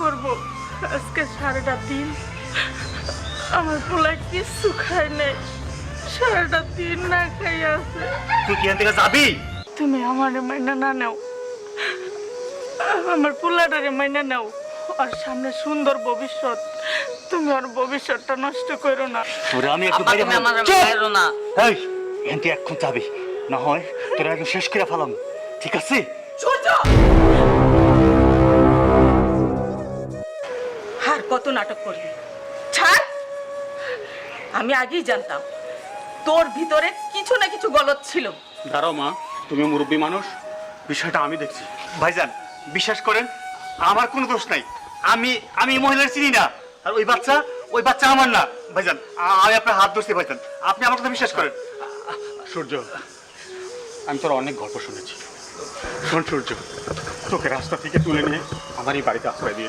করব? আজকে সারাটা দিন আমার পোলা কিছু খায় নাই, সারাটা দিন না খাই আছে। তুই কি এখান থেকে যাবি? তুমি আমার মাইনা না নাও, আমার পোলাটারে মাইনা নাও। আর সামনে সুন্দর ভবিষ্যৎ, তুমি আর ভবিষ্যৎটা নষ্ট করো না। তোরা আমি একটু আব্বা বাইরে তুমি আমার মাইরো না। এই এখান থেকে এখন যাবি, না হয় তোরা একদম শেষ করে ফেলাম, ঠিক আছে? সূর্য, আর কত নাটক করবি? ছাড়। আমি আগেই জানতাম তোর ভিতরে কিছু না কিছু গলদ ছিল। দাঁড়াও মা, তুমি মুরব্বী মানুষ, বিষয়টা আমি দেখছি। ভাইজান বিশ্বাস করেন, আমার কোনো দোষ নাই। আমি আমি এই মহিলার চিনি না, আর ওই বাচ্চা আমার না। ভাইজান আমি আপনার হাত ধরছি ভাইজান, আপনি আমার কথা বিশ্বাস করেন। সূর্য, আমি তোর অনেক গল্প শুনেছি। শোন সূর্য, তোকে রাস্তা থেকে তুলে নিয়ে আমার এই বাড়িতে আশ্রয় দিয়েছি।